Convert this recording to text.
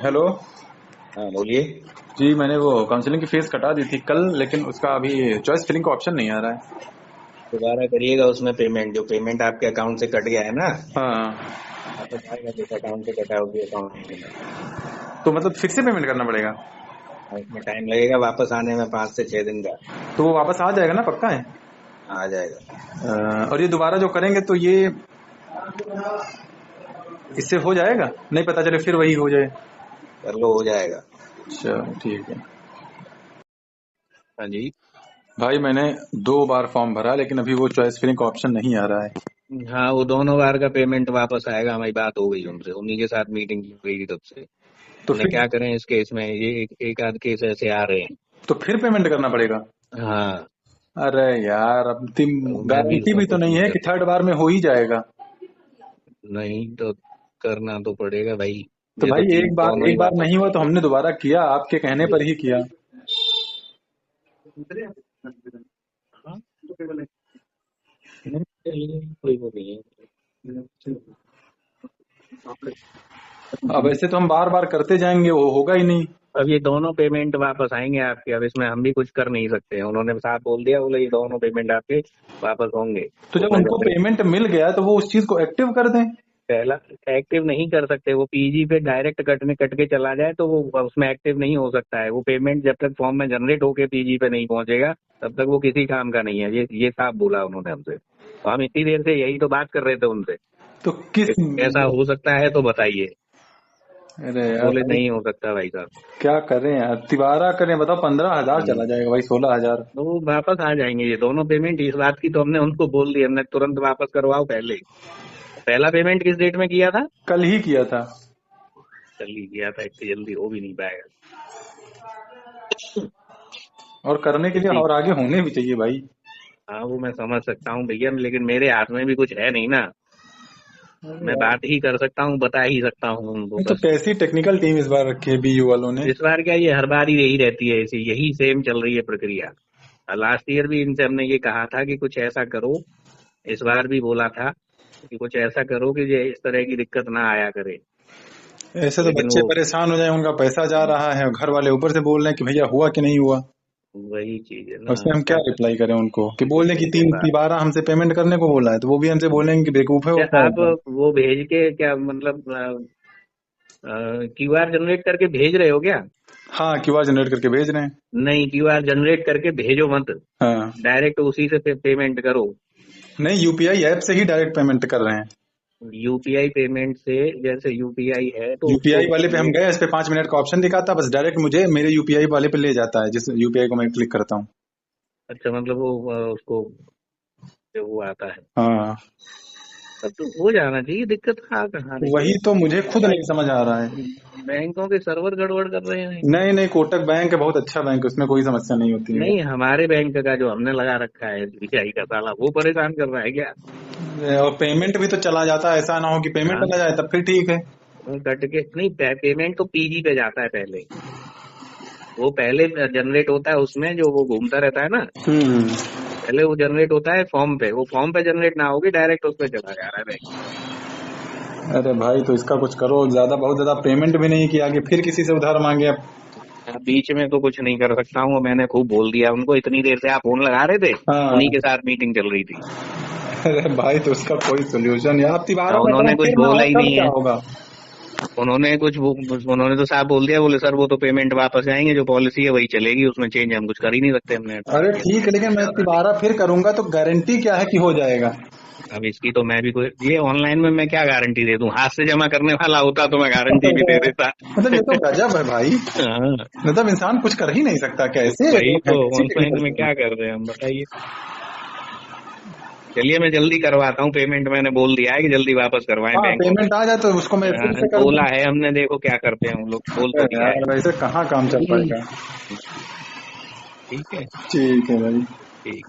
Hello. हाँ बोलिए। जी मैंने वो काउंसलिंग की फीस कटा दी थी कल, लेकिन उसका अभी चॉइस फिलिंग का ऑप्शन नहीं आ रहा है। दोबारा करिएगा उसमें पेमेंट, जो पेमेंट आपके अकाउंट से कट गया है ना, हाँ, वापस आएगा जिस अकाउंट से कटा होगी अकाउंट में। तो मतलब फिर से पेमेंट करना पड़ेगा? और उसमें टाइम लगेगा वापस आने में, 5 से 6 दिन का। तो वो वापस आ जाएगा ना, पक्का है? आ जाएगा। और ये दोबारा जो करेंगे तो ये इससे हो जाएगा? नहीं पता चले फिर वही हो जाए। कर लो, हो जाएगा। अच्छा ठीक है। हाँ जी। भाई मैंने 2 बार फॉर्म भरा, लेकिन अभी वो चॉइस फिलिंग का ऑप्शन नहीं आ रहा है। हाँ, वो दोनों बार का पेमेंट वापस आएगा। हमारी बात हो गई उनसे, उन्हीं के साथ मीटिंग की गई थी तब से। तो हमने फिर क्या करें इस केस में, ये एक आध केस ऐसे आ रहे हैं। तो फिर पेमेंट करना पड़ेगा? हाँ, अरे यार, अब तुम तो मैं भी गारंटी इसमें भी तो कुछ नहीं नहीं है कर कि थर्ड बार में हो ही जाएगा। नहीं तो करना तो पड़ेगा भाई। तो ये तो भाई चीज एक बार दोनों ही एक बार वापस नहीं हुआ तो आएगी। हमने दोबारा किया, आपके कहने पर ही किया। हाँ, नहीं, कोई वो नहीं है। अब ऐसे तो हम बार बार करते जाएंगे, वो होगा ही नहीं। अब ये दोनों पेमेंट वापस आएंगे आपके। अब इसमें हम भी कुछ कर नहीं सकते हैं। उन्होंने साफ बोल दिया, बोले ये दोनों पेमेंट आपके वापस होंगे। तो जब उसमें उनको जनरेट पेमेंट मिल गया तो वो उस चीज को एक्टिव कर दें। पहला एक्टिव नहीं कर सकते। वो पीजी पे डायरेक्ट कट के चला जाए तो वो उसमें एक्टिव नहीं हो सकता है। वो पेमेंट जब तक फॉर्म में जनरेट होके पीजी पे नहीं पहुंचेगा तब तक वो किसी काम का नहीं है। ये साफ बोला उन्होंने हमसे। तो हम इतनी देर से यही तो बात कर रहे थे उनसे तो किस कि ऐसा हो सकता है तो बताइए। अरे यार बोले भाई, नहीं हो सकता भाई साहब। क्या करें यार, तिबारा करें बताओ? 15,000 चला हम्म। जाएगा भाई, 16,000। तो वो वापस आ जाएंगे ये दोनों पेमेंट। इस बात की तो हमने उनको बोल दी, हमने तुरंत वापस करवाओ पहले ही। पहला पेमेंट किस डेट में किया था? कल ही किया था। कल ही किया था, इतनी जल्दी हो भी नहीं पाएगा। और करने के लिए इसी और आगे होने भी चाहिए भाई। हाँ, वो मैं समझ सकता हूँ भैया, लेकिन मेरे हाथ में भी कुछ है नहीं ना। अरे मैं यार, बात ही कर सकता हूँ, बता ही सकता हूँ उनको तो बस। कैसी टेक्निकल टीम इस बार रखी है बीयू वालों ने? इस बार क्या, ये हर बार ही यही रहती है, ऐसी यही सेम चल रही है प्रक्रिया। लास्ट ईयर भी इनसे हमने ये कहा था कि कुछ ऐसा करो। इस बार भी बोला था कि कुछ ऐसा करो कि ये इस तरह की दिक्कत ना आया करे। ऐसे तो लेकिन बच्चे वो परेशान हो जाए, उनका पैसा जा रहा है, घर वाले ऊपर से बोल रहे हैं कि भैया हुआ कि नहीं हुआ। वही चीज है ना, उसमें हम क्या क्या कर रिप्लाई करें उनको कि बोल दें कि सकते तीन हैं। तिबारा हमसे पेमेंट करने को बोला है, तो वो भी हमसे बोलेंगे कि बेवकूफ है वो, क्या क्या आप होगा। वो भेज के क्या मतलब क्यूआर जनरेट करके भेज रहे हो क्या? हाँ, क्यूआर जनरेट करके भेज रहे हैं। नहीं, क्यूआर जनरेट करके भेजो मत। हाँ, डायरेक्ट उसी से पेमेंट करो। नहीं यूपीआई ऐप से ही डायरेक्ट पेमेंट कर रहे हैं। यूपीआई पेमेंट से, जैसे यूपीआई है तो उसको यूपीआई वाले पे हम वो। गए, इस पे 5 मिनट का ऑप्शन दिखाता, बस डायरेक्ट मुझे मेरे यूपीआई वाले पे ले जाता है, जिस यूपीआई को मैं क्लिक करता हूँ। अच्छा, मतलब वो उसको जो वो आता है, हाँ, तब तो हो जाना चाहिए। दिक्कत कहाँ रही वही है? तो मुझे खुद भाई, नहीं समझ आ रहा है। बैंकों के सर्वर गड़बड़ कर रहे हैं। नहीं नहीं, कोटक बैंक है, बहुत अच्छा बैंक है, उसमें कोई समस्या नहीं होती है। नहीं, हमारे बैंक का जो हमने लगा रखा है एसबीआई का, साला वो परेशान कर रहा है क्या? और पेमेंट भी तो चला जाता है, ऐसा ना हो कि पेमेंट हाँ, चला जाए तब फिर ठीक है। कट के नहीं, पेमेंट तो पीजी पे जाता है पहले। वो पहले जनरेट होता है उसमें, जो वो घूमता रहता है ना। हम्म। पहले वो जनरेट होता है फॉर्म पे, वो फॉर्म पे जनरेट ना होगी, डायरेक्ट उस पे चला जा रहा है बैंक। अरे भाई, तो इसका कुछ करो, ज्यादा बहुत ज्यादा पेमेंट भी नहीं किया कि फिर किसी से उधार मांगे अब। बीच में तो कुछ नहीं कर सकता हूँ। मैंने खूब बोल दिया उनको, इतनी देर से आप फोन लगा रहे थे, उन्हीं के हाँ। साथ मीटिंग चल रही थी। अरे भाई, तो उसका कोई सोल्यूशन या आप तिबारा का उन्होंने कुछ फिर ना हो बोला ही तब नहीं क्या है। होगा? उन्होंने तो साफ बोल दिया, बोले सर वो तो पेमेंट वापस आएंगे, जो पॉलिसी है वही चलेगी, उसमें चेंज हम कुछ कर ही नहीं सकते। हमने अरे ठीक है, लेकिन मैं ज्यादा नहीं। तिबारा फिर करूंगा तो गारंटी क्या है कि हो जाएगा? अब इसकी तो मैं भी कोई, ये ऑनलाइन में मैं क्या गारंटी दे दूं? हाथ से जमा करने वाला होता तो मैं गारंटी भी दे देता। मतलब ये तो गजब है भाई। हाँ, मतलब इंसान कुछ कर ही नहीं सकता, कैसे वही लोग हैं, तो। कैसी ऑनलाइन टेक्निकल में टीम क्या है? कर रहे हैं हम, बताइए। चलिए, मैं जल्दी करवाता हूँ पेमेंट। मैंने बोल दिया है कि जल्दी वापस करवाएं हाँ, बैंकों में। पेमेंट आ जाए तो उसको मैं फिर से कर दूं। बोला है हमने, देखो क्या करते हैं हम लोग। बोल तो दिया यार वैसे कहाँ काम चल है। पाएगा। ठीक है। ठीक है भाई। ठीक।